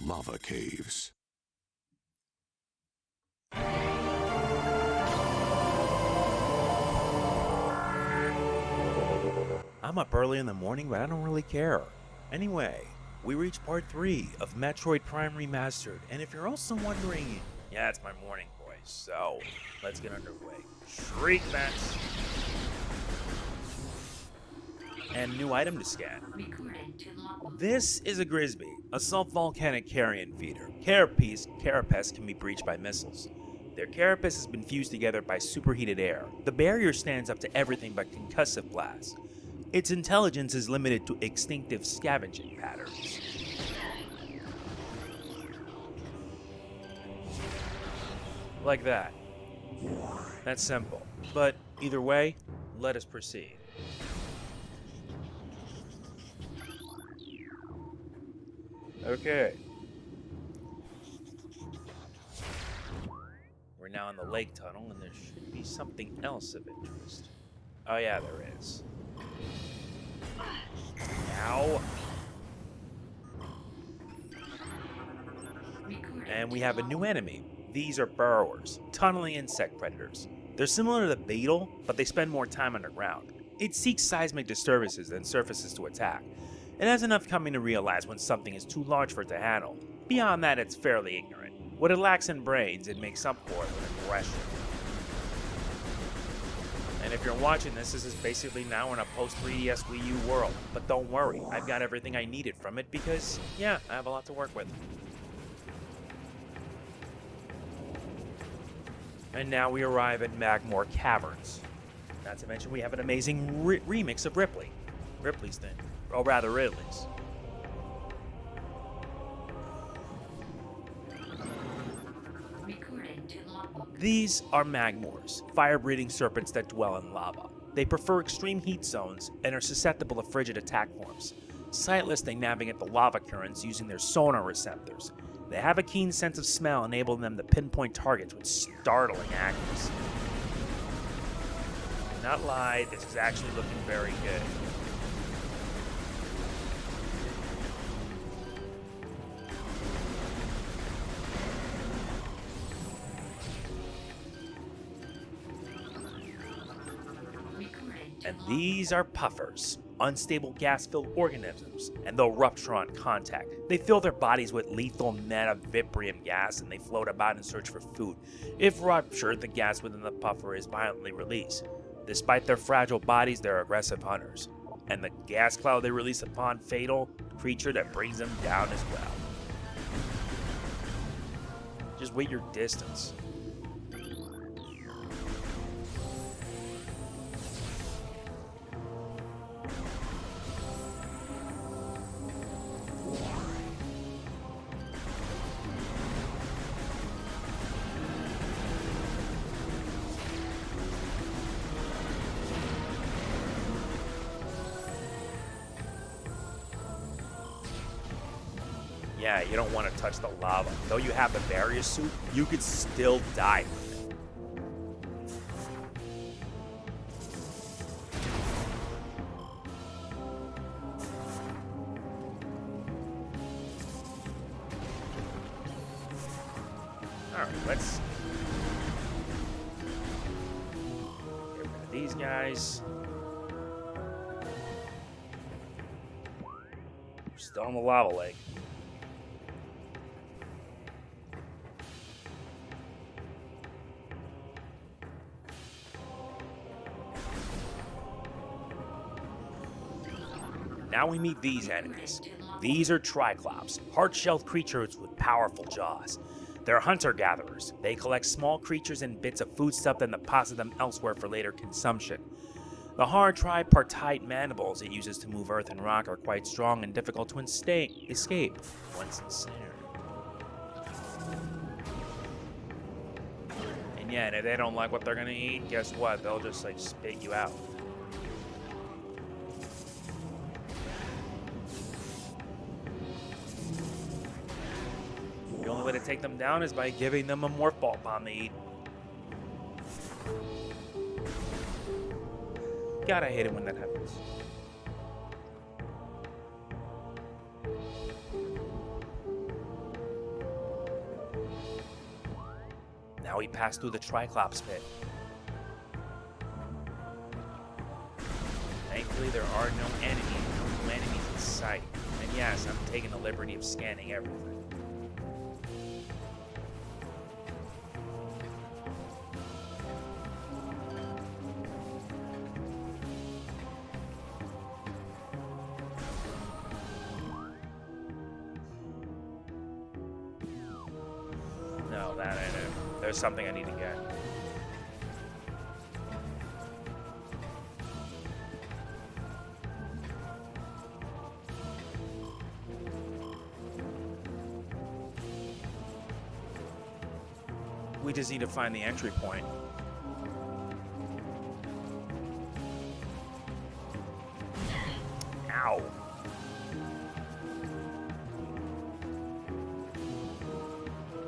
lava caves. I'm up early in the morning, but I don't really care. Anyway, we reached part 3 of Metroid Prime Remastered, and if you're also wondering, yeah, it's my morning voice, so let's get underway. Shriek vents! And new item to scan. This is a Grisby, a sub-volcanic carrion feeder. Carapace can be breached by missiles. Their carapace has been fused together by superheated air. The barrier stands up to everything but concussive blasts. Its intelligence is limited to instinctive scavenging patterns. Like that. That's simple. But either way, let us proceed. Okay. We're now in the lake tunnel, and there should be something else of interest. Oh yeah, there is. Ow. And we have a new enemy. These are burrowers, tunneling insect predators. They're similar to the beetle, but they spend more time underground. It seeks seismic disturbances than surfaces to attack. It has enough coming to realize when something is too large for it to handle. Beyond that, it's fairly ignorant. What it lacks in brains, it makes up for it with aggression. And if you're watching this is basically now in a post-3DS Wii U world. But don't worry, I've got everything I needed from it because, yeah, I have a lot to work with. And now we arrive at Magmoor Caverns. Not to mention we have an amazing remix of Ripley. Ripley's thing. Or rather, Ridley's. These are Magmoors, fire-breathing serpents that dwell in lava. They prefer extreme heat zones and are susceptible to frigid attack forms. Sightless, they navigate the lava currents using their sonar receptors. They have a keen sense of smell, enabling them to pinpoint targets with startling accuracy. Not lie, this is actually looking very good. And these are puffers, unstable gas-filled organisms, and they'll rupture on contact. They fill their bodies with lethal metavibrium gas and they float about in search for food. If ruptured, the gas within the puffer is violently released. Despite their fragile bodies, they're aggressive hunters. And the gas cloud they release upon fatal, creature that brings them down as well. Just wait your distance. Yeah, you don't want to touch the lava. Though you have the Varia Suit, you could still die from it. Alright, let's get rid of these guys. We're still on the lava lake. Now we meet these enemies. These are Triclops, hard-shelled creatures with powerful jaws. They're hunter-gatherers. They collect small creatures and bits of foodstuff and deposit them elsewhere for later consumption. The hard tripartite mandibles it uses to move earth and rock are quite strong and difficult to escape once ensnared. And yeah, if they don't like what they're gonna eat, guess what? They'll just like spit you out. The only way to take them down is by giving them a morph ball bomb to eat. God, I hate it when that happens. Now we pass through the Triclops pit. Thankfully, there are no enemies in sight. And yes, I'm taking the liberty of scanning everything. No, that ain't it. There's something I need to get. We just need to find the entry point. Ow.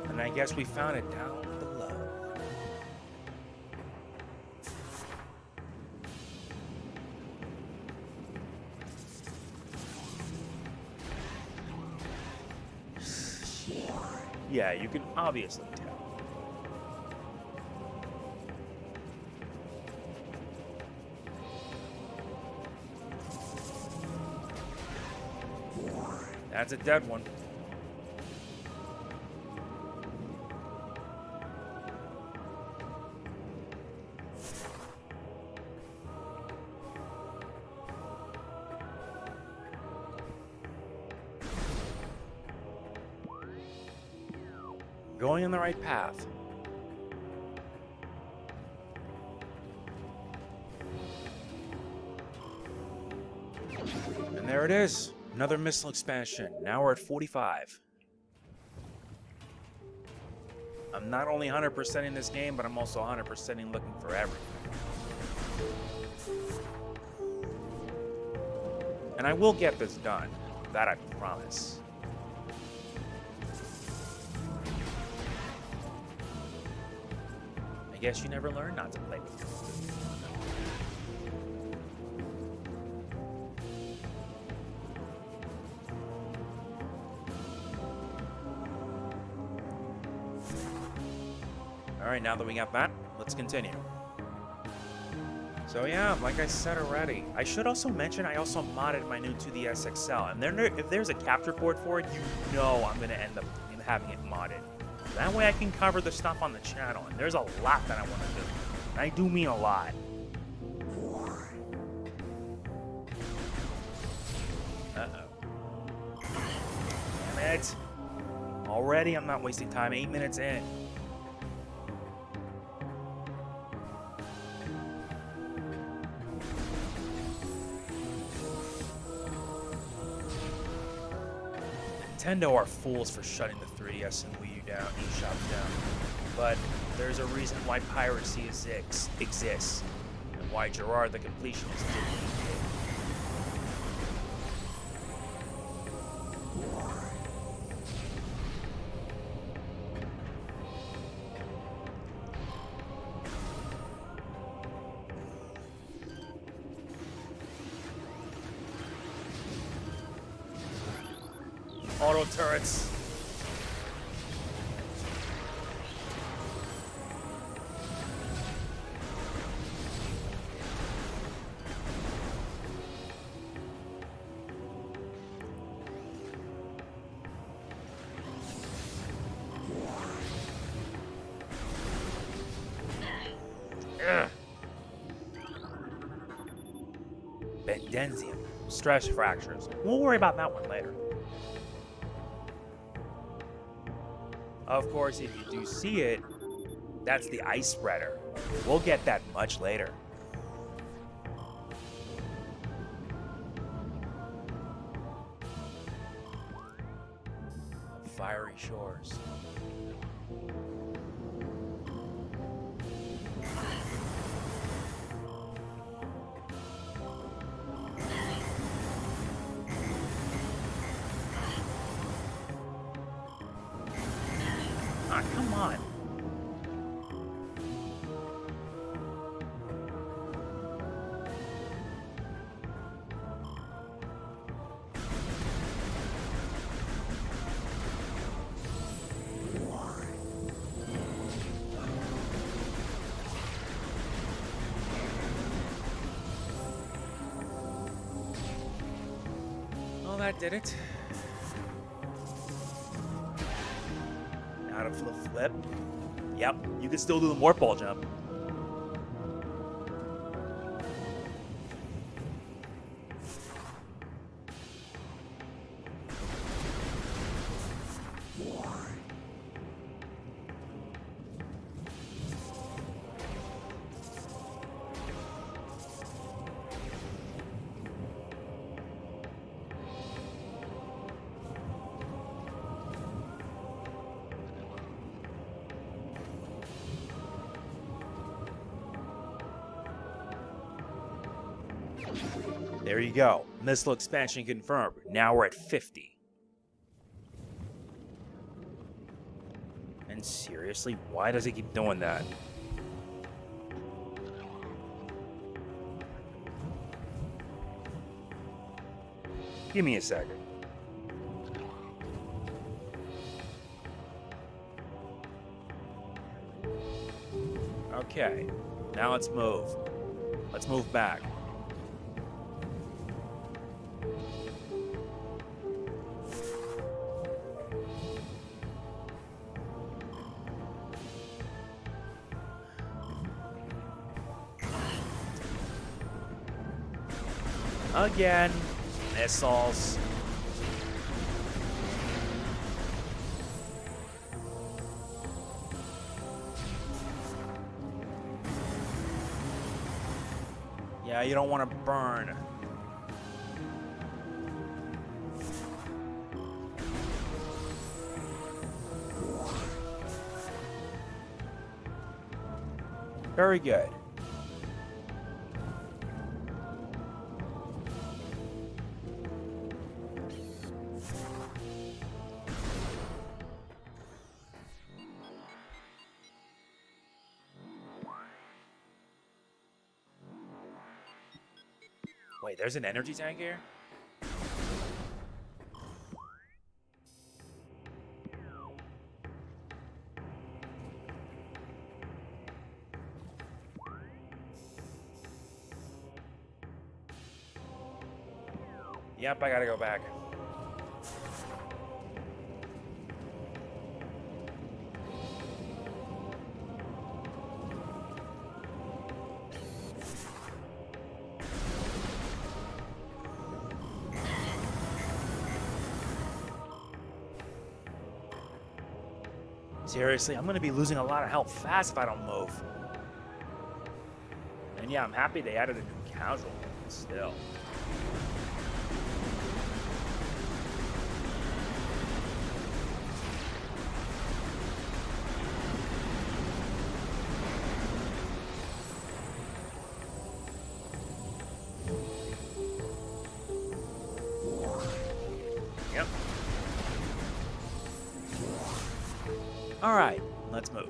And I guess we found it down below. Yeah, you can obviously tell. That's a dead one. Going in the right path. And there it is. Another missile expansion. Now we're at 45. I'm not only 100% in this game, but I'm also 100% in looking for everything. And I will get this done. That I promise. I guess you never learn not to play with me. Alright, now that we got that, let's continue. So yeah, like I said already, I should also mention I also modded my new 2DS XL, and if there's a capture port for it, you know I'm going to end up having it modded. That way I can cover the stuff on the channel, and there's a lot that I want to do. And I do mean a lot. Uh-oh. Damn it. Already I'm not wasting time, 8 minutes in. Nintendo are fools for shutting the 3DS and Wii U down, eShops down. But there's a reason why piracy exists, and why Gerard the Completionist did what he did. Auto turrets. Bendenzium. Stress fractures. We'll worry about that one later. Of course, if you do see it, that's the ice spreader. We'll get that much later. Fiery shores. Ah, come on. that did it. Now to flip. Yep, you can still do the morph ball jump. There you go. Missile expansion confirmed. Now we're at 50. And seriously, why does it keep doing that? Give me a second. Okay, now let's move. Let's move back. Again, missiles. Yeah, you don't want to burn. Very good. Wait, there's an energy tank here? Yep, I gotta go back. Seriously, I'm going to be losing a lot of health fast if I don't move. And yeah, I'm happy they added a new casual, but still. Yep. All right, let's move.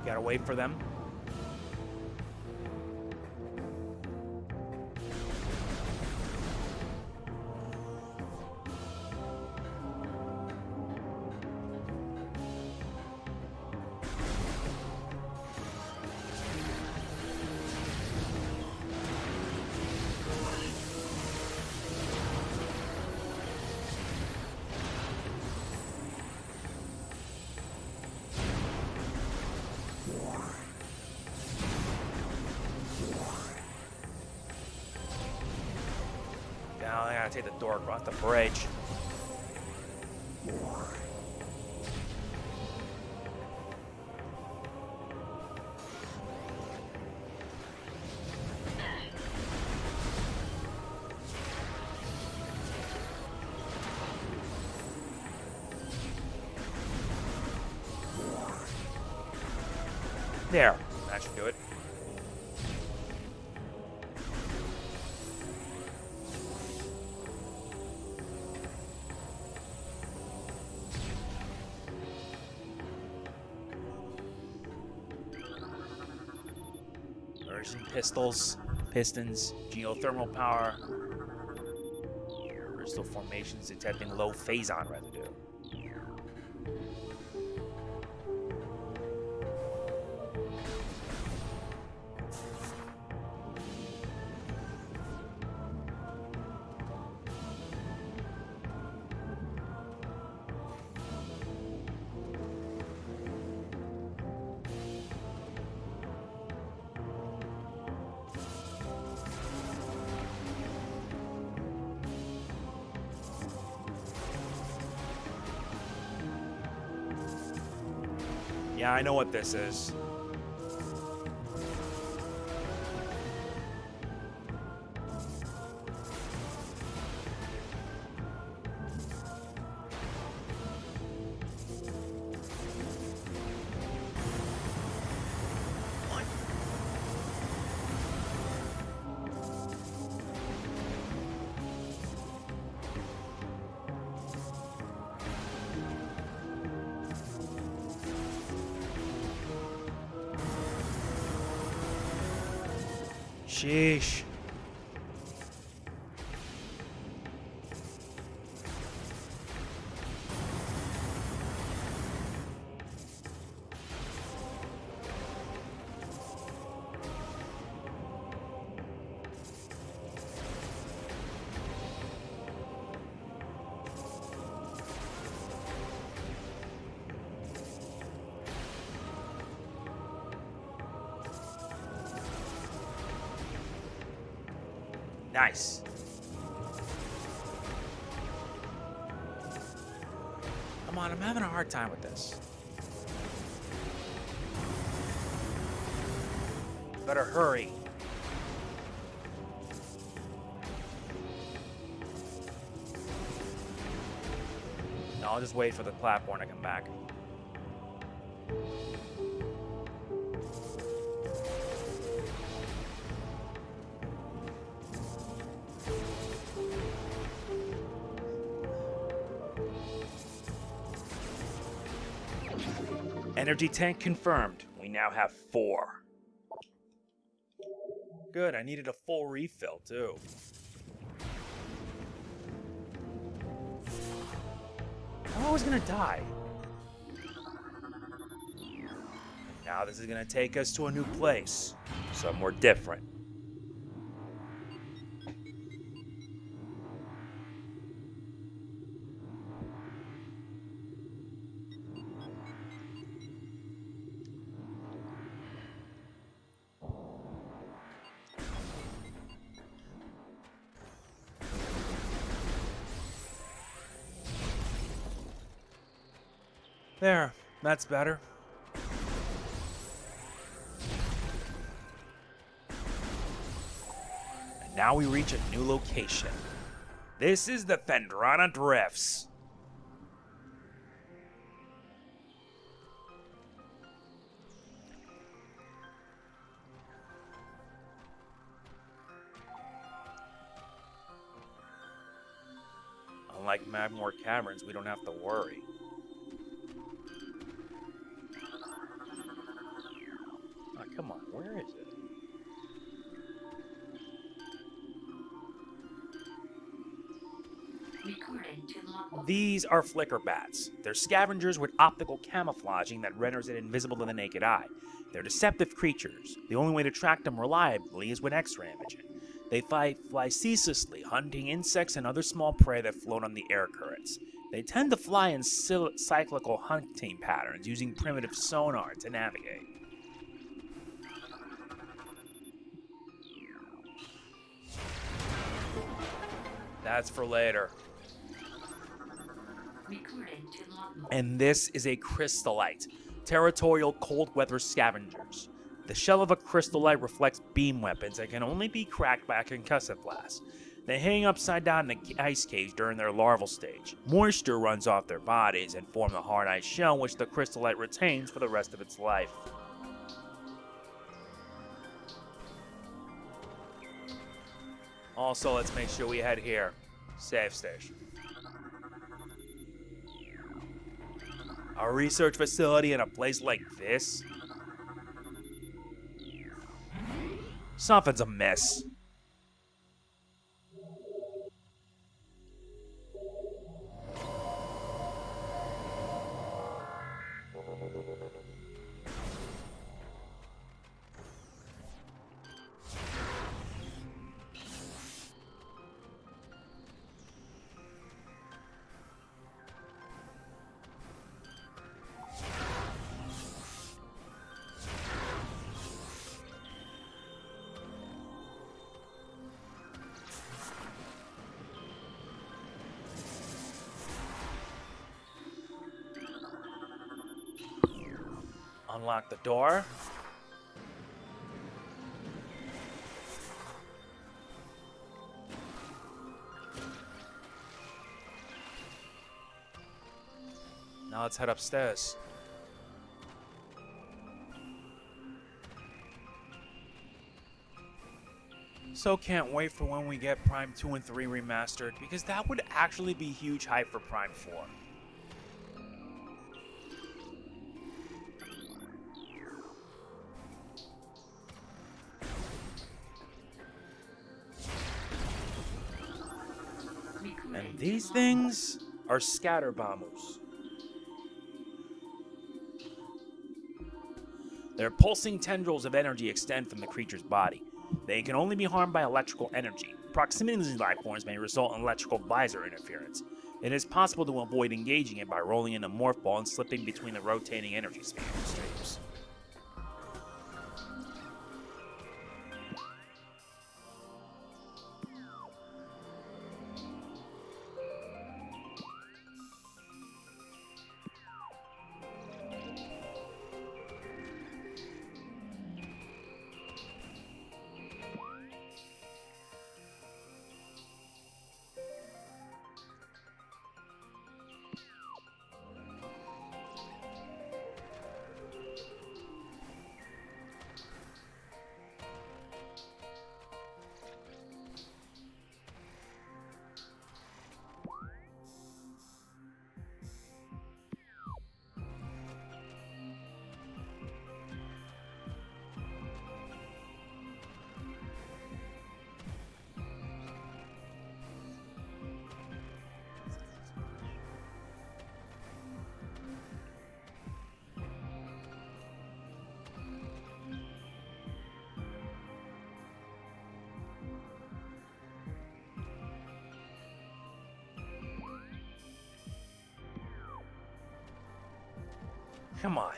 Gotta wait for them. Now I gotta take the door across the bridge. There, that should do it. Immersion pistons, geothermal power, crystal formations detecting low phazon residue. Yeah, I know what this is. Sheesh. Nice. Come on, I'm having a hard time with this. Better hurry. No, I'll just wait for the platform to come back. Energy tank confirmed. We now have 4. Good, I needed a full refill too. I'm always gonna die. Now this is gonna take us to a new place. Somewhere different. There, that's better. And now we reach a new location. This is the Phendrana Drifts. Unlike Magmoor Caverns, we don't have to worry. Come on, where is it? These are flicker bats. They're scavengers with optical camouflaging that renders it invisible to the naked eye. They're deceptive creatures. The only way to track them reliably is with X-ray imaging. They fly ceaselessly, hunting insects and other small prey that float on the air currents. They tend to fly in cyclical hunting patterns, using primitive sonar to navigate. That's for later. And this is a crystallite, territorial cold weather scavengers. The shell of a crystallite reflects beam weapons that can only be cracked by a concussive blast. They hang upside down in the ice cage during their larval stage. Moisture runs off their bodies and form the hard ice shell which the crystallite retains for the rest of its life. Also, let's make sure we head here. Safe station. A research facility in a place like this? Something's amiss. Unlock the door. Now let's head upstairs. So can't wait for when we get Prime 2 and 3 remastered, because that would actually be huge hype for Prime 4. And these things are scatter bombers. Their pulsing tendrils of energy extend from the creature's body. They can only be harmed by electrical energy. Proximity to these life forms may result in electrical visor interference. It is possible to avoid engaging it by rolling in a morph ball and slipping between the rotating energy streams. Come on.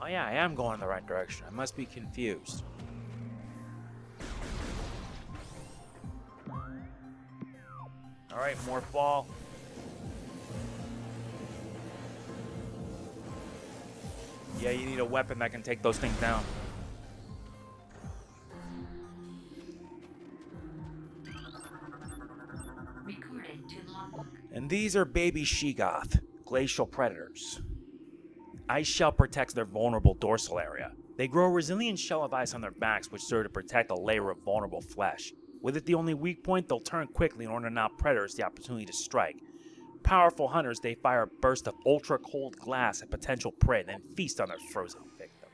Oh yeah, I am going in the right direction. I must be confused. Alright, morph ball. Yeah, you need a weapon that can take those things down. And these are baby Sheegoth, glacial predators. Ice shell protects their vulnerable dorsal area. They grow a resilient shell of ice on their backs, which serve to protect a layer of vulnerable flesh. With it the only weak point, they'll turn quickly in order to allow predators the opportunity to strike. Powerful hunters, they fire a burst of ultra-cold glass at potential prey, then feast on their frozen victim.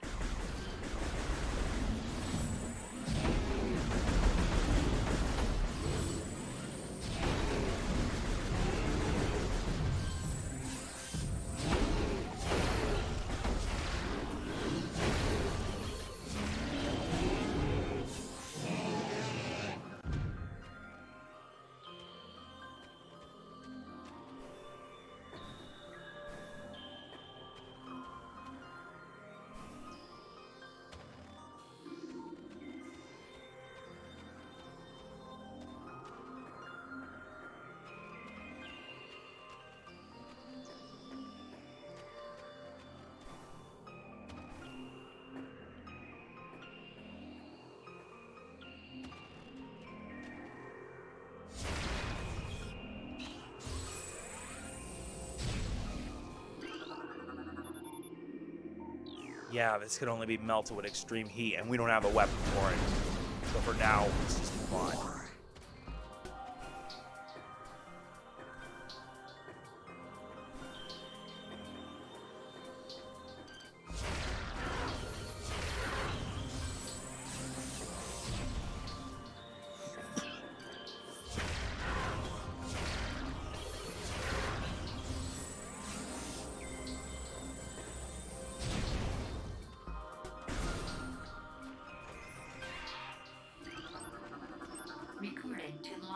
Yeah, this could only be melted with extreme heat, and we don't have a weapon for it. So for now, let's just move on.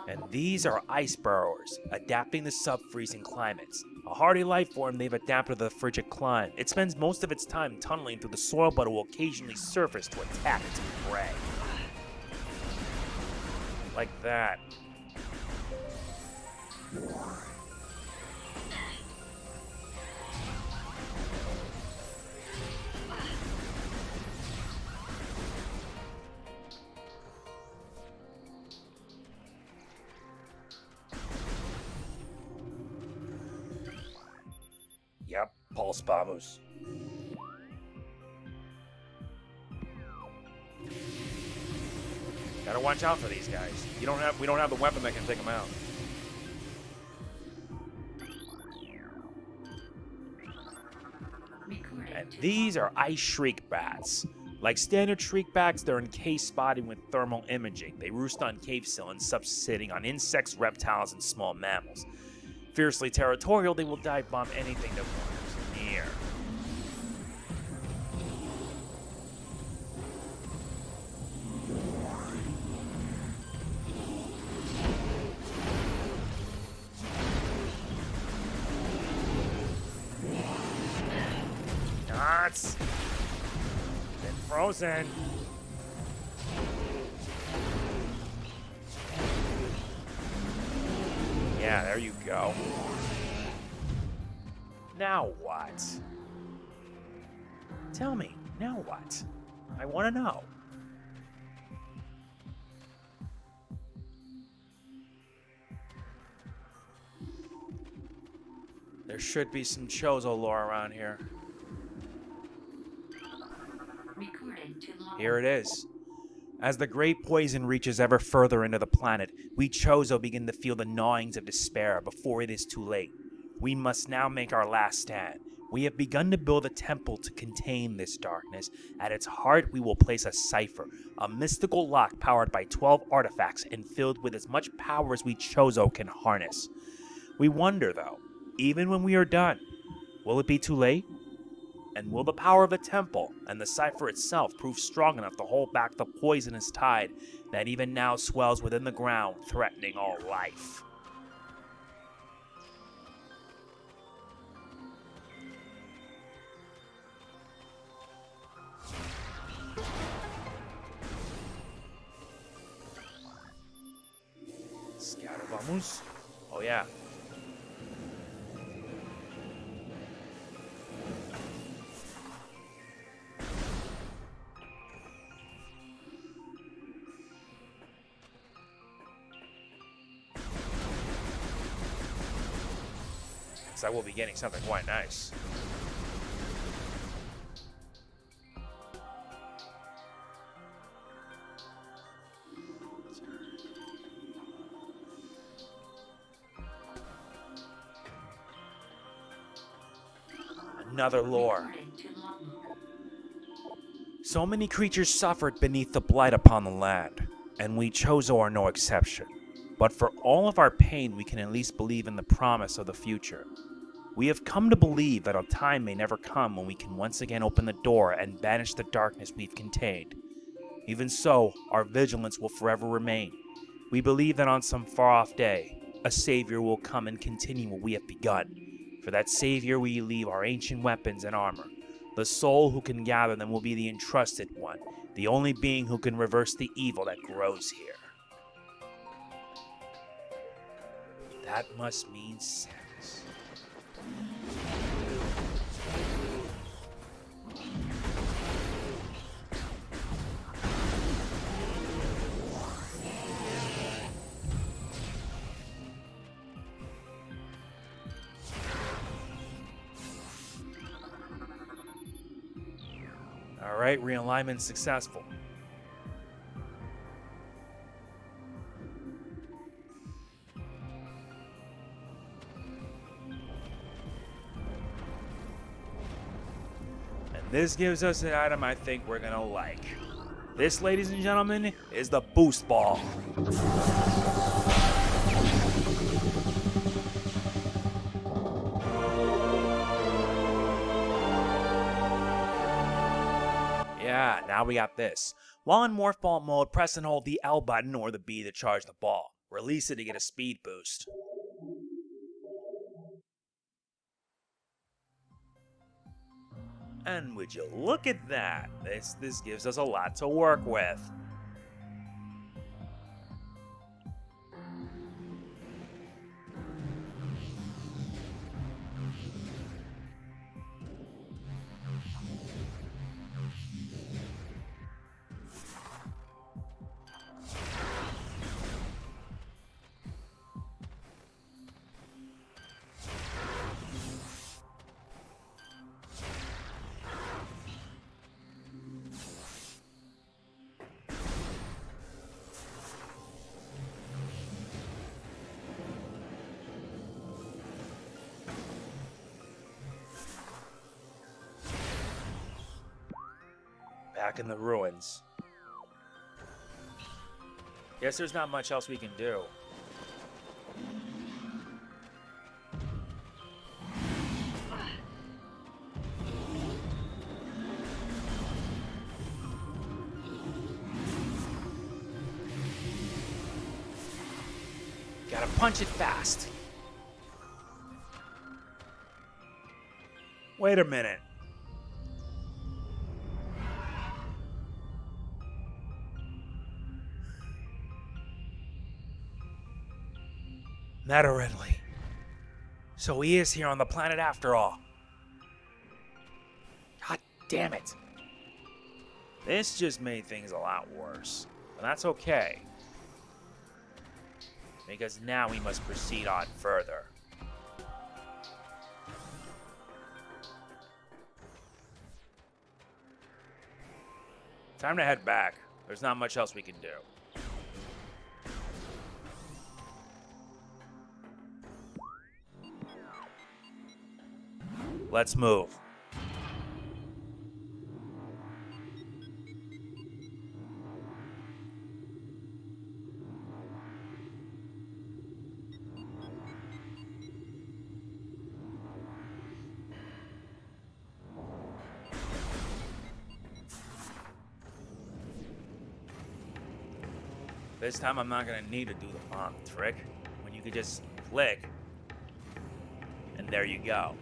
And these are ice burrowers, adapting to sub-freezing climates. A hardy life form, they've adapted to the frigid climate. It spends most of its time tunneling through the soil, but it will occasionally surface to attack its prey. Like that. Yep, pulse bombers. Gotta watch out for these guys. We don't have the weapon that can take them out. And these are ice shriek bats. Like standard shriek bats, they're encased spotting with thermal imaging. They roost on cave cylinders, subsisting on insects, reptiles, and small mammals. Fiercely territorial, they will dive bomb anything that wanders near. Nuts! Been frozen. Yeah, there you go. Now what? Tell me, now what? I want to know. There should be some Chozo lore around here. Here it is. As the great poison reaches ever further into the planet, we Chozo begin to feel the gnawings of despair before it is too late. We must now make our last stand. We have begun to build a temple to contain this darkness. At its heart, we will place a cipher, a mystical lock powered by 12 artifacts and filled with as much power as we Chozo can harness. We wonder, though, even when we are done, will it be too late? And will the power of the temple and the cipher itself prove strong enough to hold back the poisonous tide that even now swells within the ground, threatening all life? Scatter vamos. Oh yeah. I will be getting something quite nice. Another lore. So many creatures suffered beneath the blight upon the land, and we Chozo are no exception. But for all of our pain, we can at least believe in the promise of the future. We have come to believe that a time may never come when we can once again open the door and banish the darkness we've contained. Even so, our vigilance will forever remain. We believe that on some far-off day, a savior will come and continue what we have begun. For that savior we leave our ancient weapons and armor. The soul who can gather them will be the entrusted one, the only being who can reverse the evil that grows here. That must mean Samus. Alright, realignment successful. And this gives us an item I think we're gonna like. This, ladies and gentlemen, is the boost ball. Yeah, now we got this. While in Morph Ball mode, press and hold the L button or the B to charge the ball. Release it to get a speed boost. And would you look at that? This gives us a lot to work with. Back in the ruins. Guess there's not much else we can do. Gotta punch it fast. Wait a minute. Metroid. So he is here on the planet after all. God damn it. This just made things a lot worse. But that's okay. Because now we must proceed on further. Time to head back. There's not much else we can do. Let's move. This time I'm not gonna need to do the bomb trick, when you could just flick, and there you go.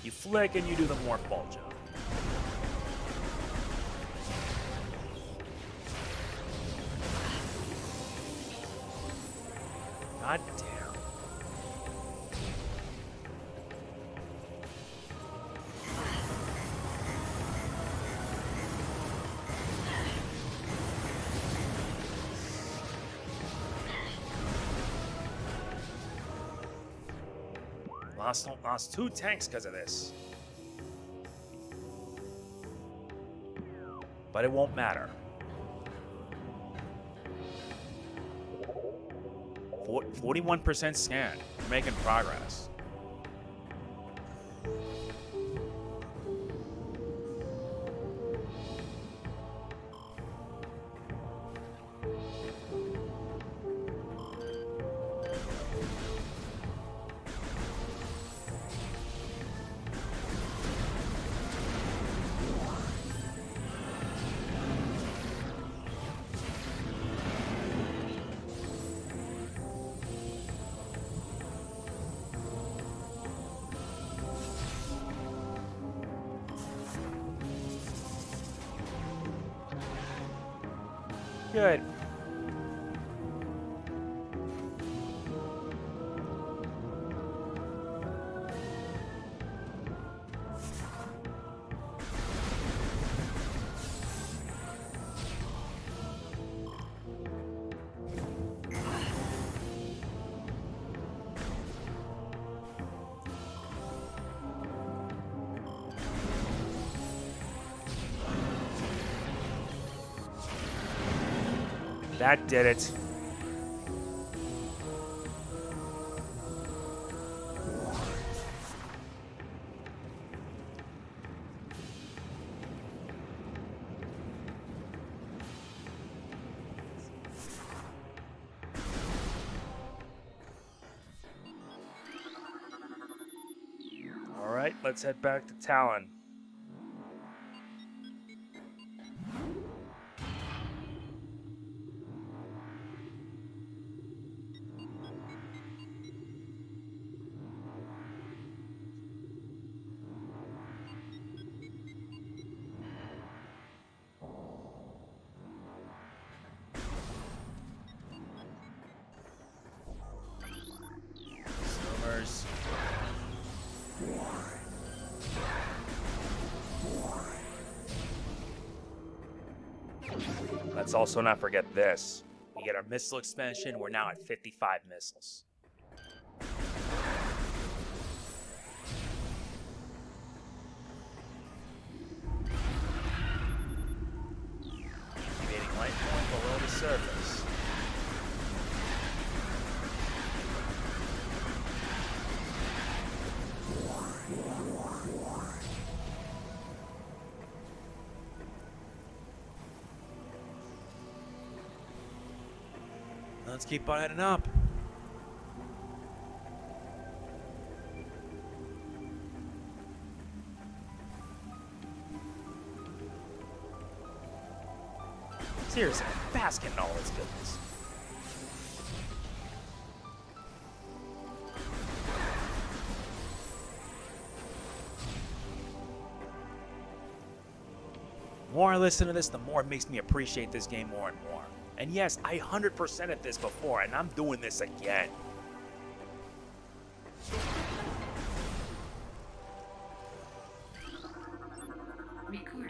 You flick and you do the morph ball jump. God damn. Lost 2 tanks because of this. But it won't matter. 41% scan. We're making progress. Good. That did it. Alright, let's head back to Talon. Swimmers. Let's also not forget this. We get our missile expansion, we're now at 55 missiles. Activating light point below the surface. Let's keep on heading up. Seriously, bask in all its goodness. The more I listen to this, the more it makes me appreciate this game more and more. And yes, I 100%ed this before, and I'm doing this again.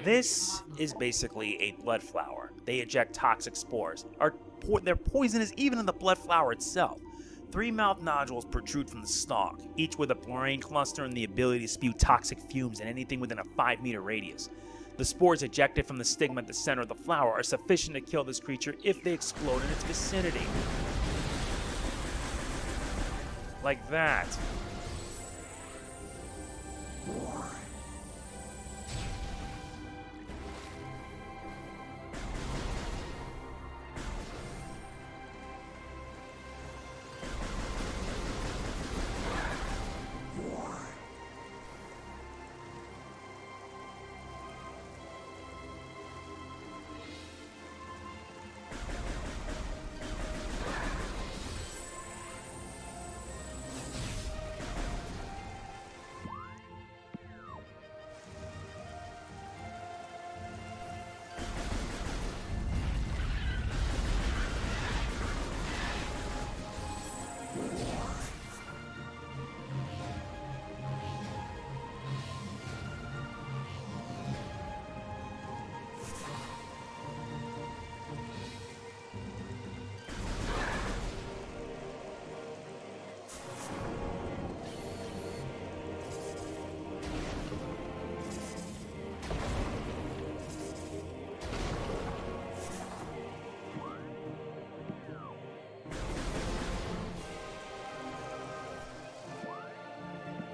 This is basically a blood flower. They eject toxic spores. They're poisonous even in the blood flower itself. 3 mouth nodules protrude from the stalk, each with a brain cluster and the ability to spew toxic fumes in anything within a 5-meter radius. The spores ejected from the stigma at the center of the flower are sufficient to kill this creature if they explode in its vicinity. Like that.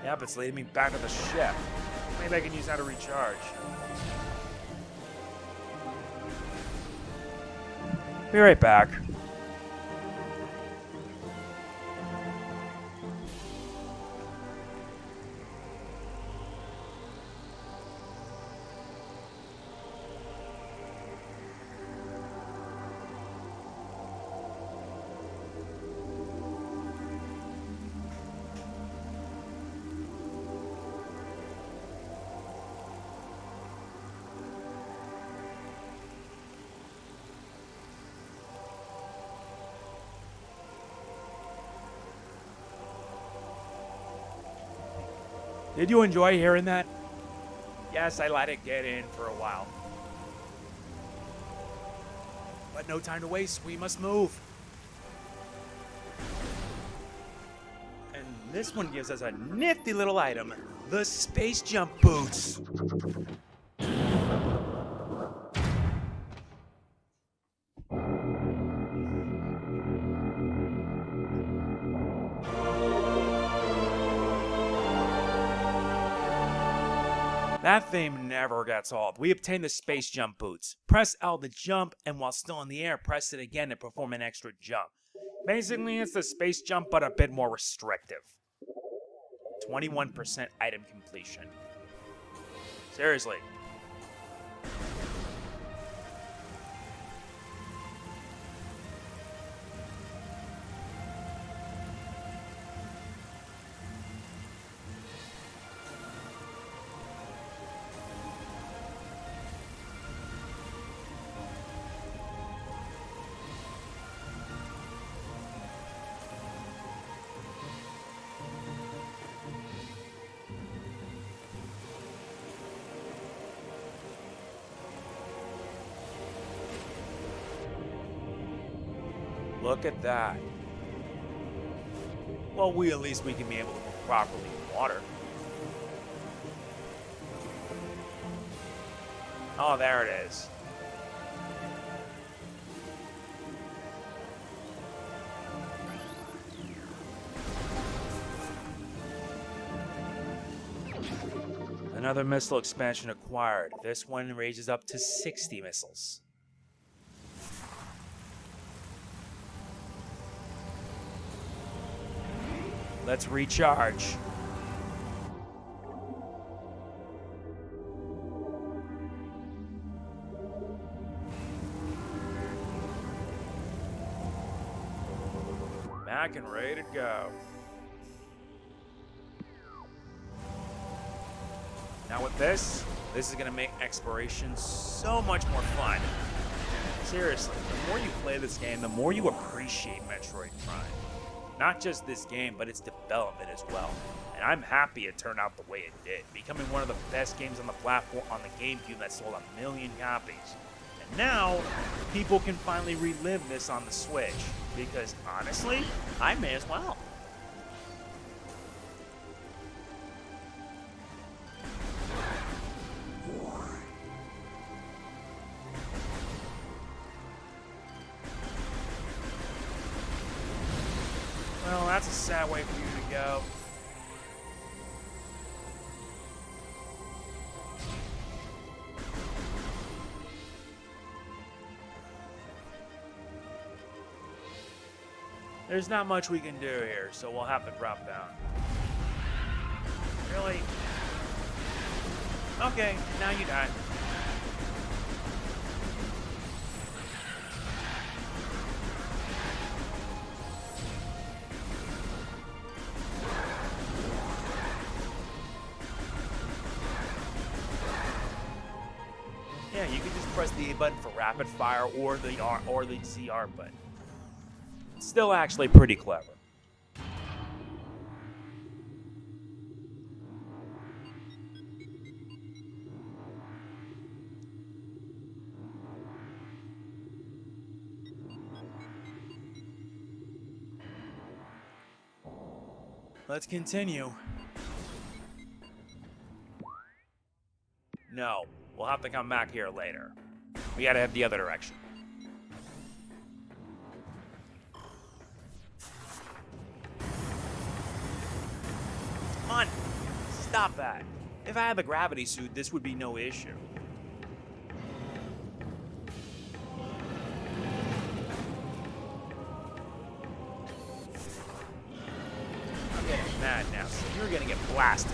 Yep, it's leading me back to the ship. Maybe I can use that to recharge. Be right back. Did you enjoy hearing that? Yes, I let it get in for a while. But no time to waste, we must move. And this one gives us a nifty little item, the space jump boots. That theme never gets old. We obtain the space jump boots. Press L to jump, and while still in the air, press it again to perform an extra jump. Basically, it's the space jump, but a bit more restrictive. 21% item completion. Seriously. Look at that. Well, at least we can be able to move properly in water. Oh, there it is. Another missile expansion acquired. This one raises up to 60 missiles. Let's recharge. Back and ready to go. Now with this is going to make exploration so much more fun. Seriously, the more you play this game, the more you appreciate Metroid Prime. Not just this game, but its development as well. And I'm happy it turned out the way it did, becoming one of the best games on the platform on the GameCube that sold 1 million copies. And now, people can finally relive this on the Switch, because honestly, I may as well. Well, that's a sad way for you to go. There's not much we can do here, so we'll have to drop down. Really? Okay, now you die. Yeah, you can just press the A button for rapid fire or the R or the ZR button. It's still actually pretty clever. Let's continue. No, we'll have to come back here later. We gotta head the other direction. Come on, stop that. If I had the gravity suit, this would be no issue. I'm getting mad now, so you're gonna get blasted.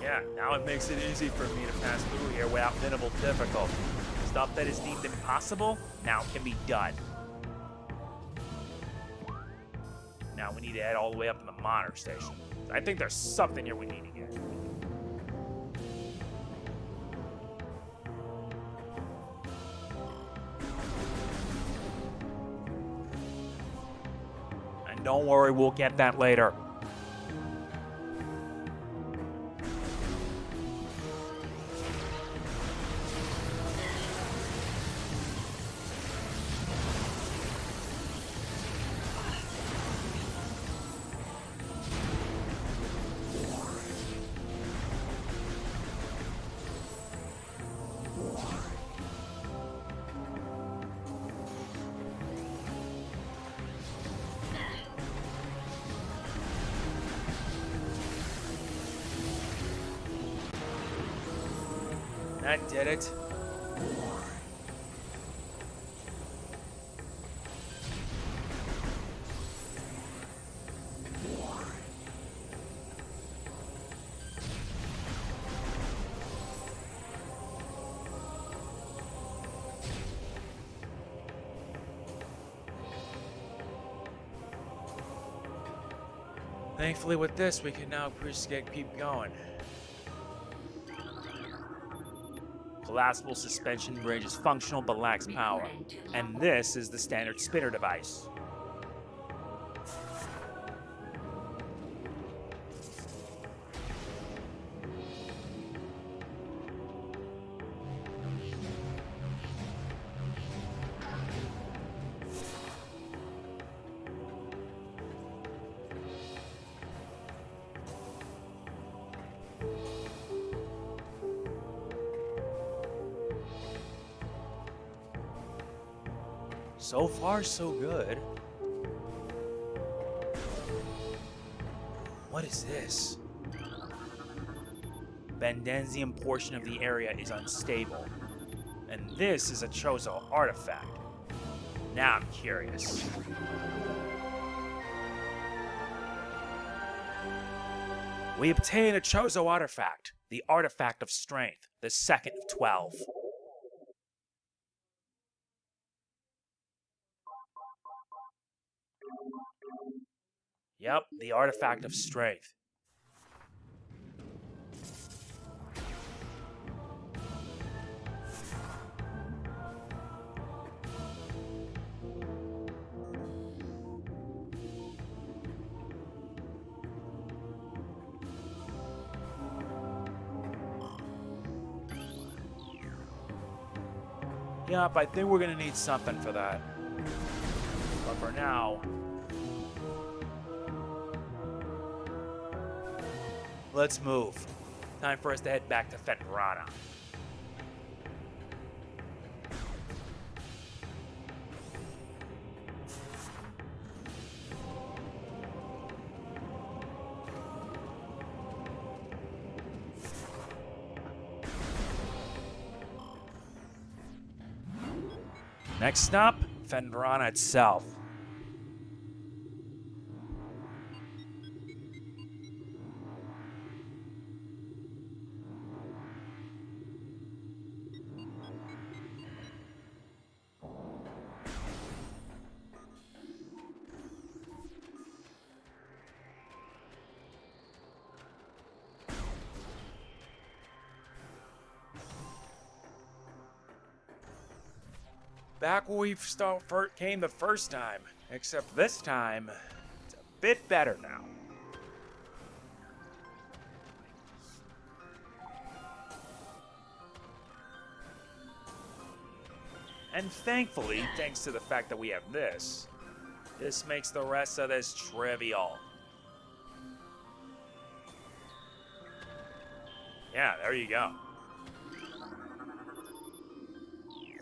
Yeah, now it makes it easy for me to pass through here without minimal difficulty. Stuff that is deemed impossible now can be done. Now we need to head all the way up to the monitor station. I think there's something here we need to get. Don't worry, we'll get that later. That did it. Thankfully with this, we can now keep going. Collapsible suspension bridge is functional but lacks power. And this is the standard spinner device. So far, so good. What is this? Bendenzium portion of the area is unstable. And this is a Chozo artifact. Now I'm curious. We obtain a Chozo artifact, the Artifact of Strength, the second of 12. Yep, the Artifact of Strength. Yep, I think we're gonna need something for that. But for now, let's move. Time for us to head back to Phendrana. Next stop, Phendrana itself. Back where we came the first time, except this time, it's a bit better now. And thankfully, thanks to the fact that we have this makes the rest of this trivial. Yeah, there you go.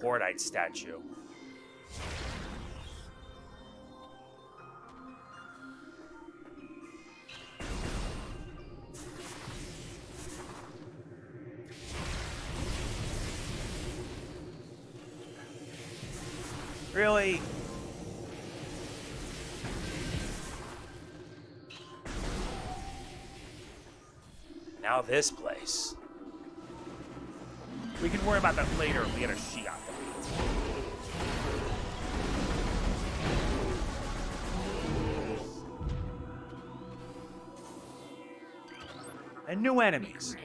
Hordite statue. Really? Now this place. We can worry about that later if we get a Shiat. And new enemies.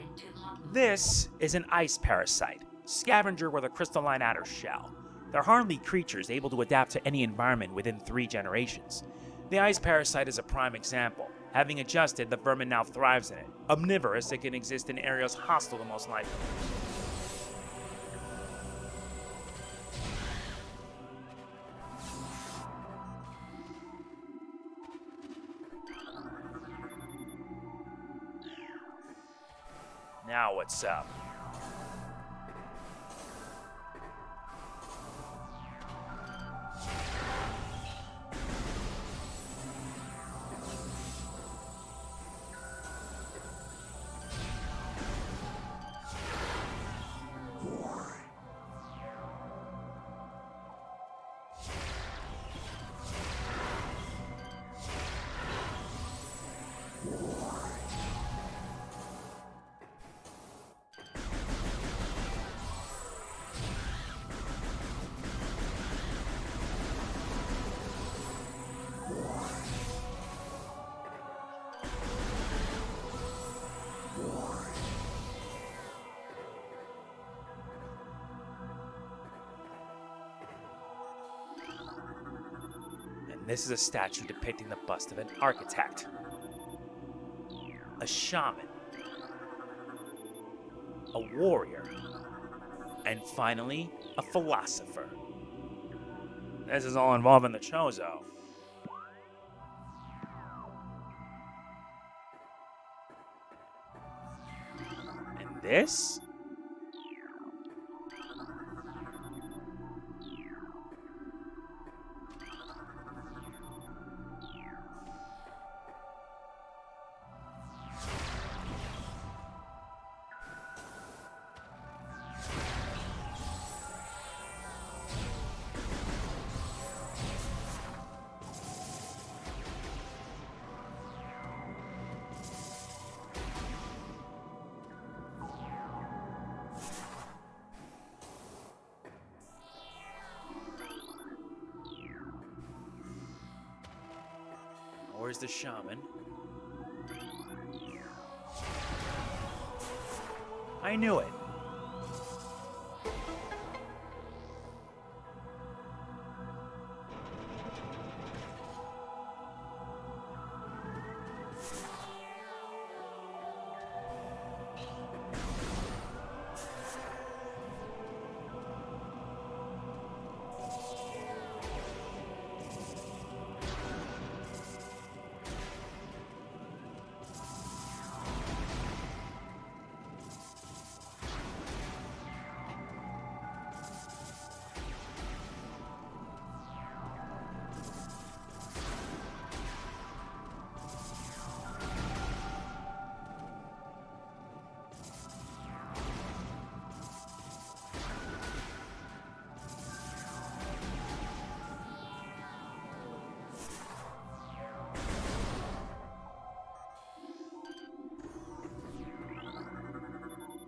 This is an ice parasite, scavenger with a crystalline outer shell. They're harmless creatures able to adapt to any environment within 3 generations. The ice parasite is a prime example. Having adjusted, the vermin now thrives in it. Omnivorous, it can exist in areas hostile to most life. Now what's up? This is a statue depicting the bust of an architect, a shaman, a warrior, and finally, a philosopher. This is all involving the Chozo. And this? Where's the shaman? I knew it.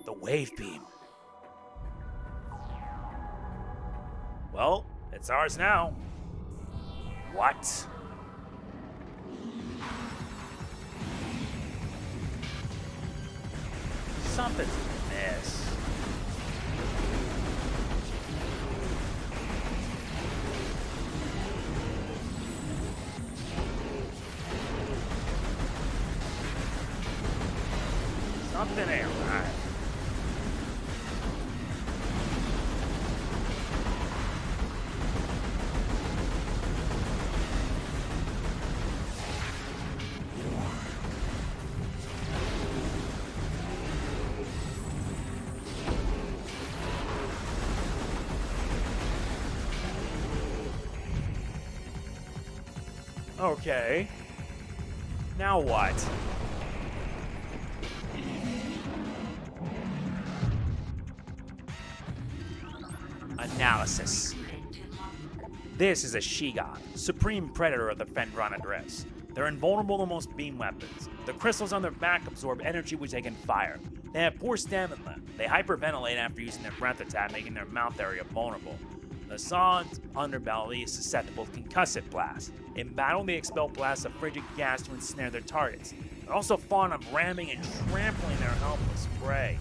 The wave beam. Well, it's ours now. What? Something's amiss. Something ain't right. Okay. Now what? Analysis. This is a She-God, supreme predator of the Phendrana Drifts. They're invulnerable to most beam weapons. The crystals on their back absorb energy which they can fire. They have poor stamina. They hyperventilate after using their breath attack, making their mouth area vulnerable. The Sod's underbelly is susceptible to concussive blasts. In battle, they expel blasts of frigid gas to ensnare their targets. They're also fond of ramming and trampling their helpless prey.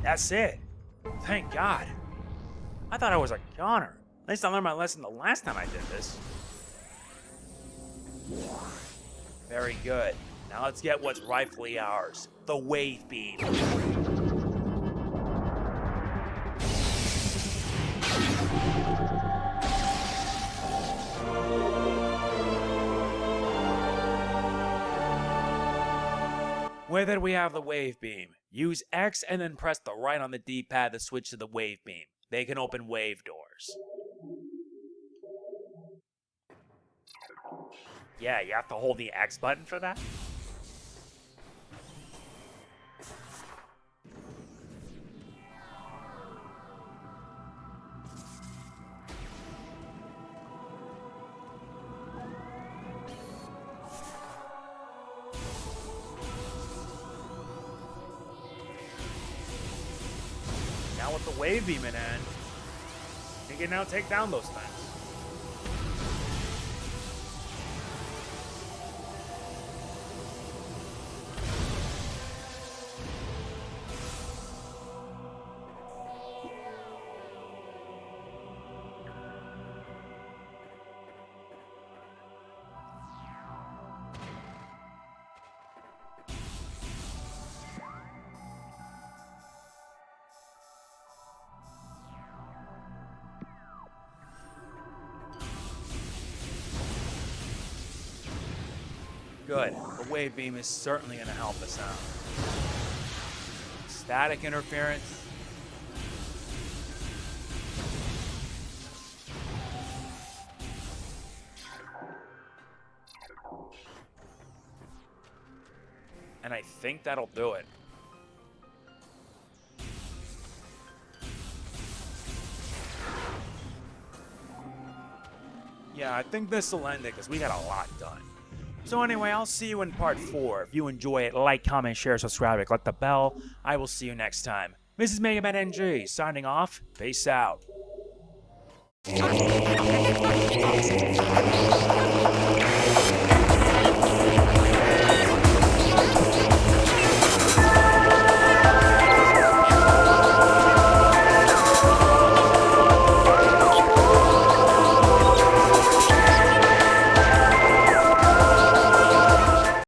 That's it. Thank God. I thought I was a goner. At least I learned my lesson the last time I did this. Very good. Now let's get what's rightfully ours. The Wave Beam. With it, we have the Wave Beam. Use X and then press the right on the D-pad to switch to the Wave Beam. They can open wave doors. Yeah, you have to hold the X button for that? Now with the Wave Beam in hand, you can now take down those things. Good. The Wave Beam is certainly going to help us out. Static interference. And I think that'll do it. Yeah, I think this will end it because we got a lot done. So anyway, I'll see you in part 4. If you enjoy it, like, comment, share, subscribe, click the bell. I will see you next time. This is MegamanNG, signing off. Peace out.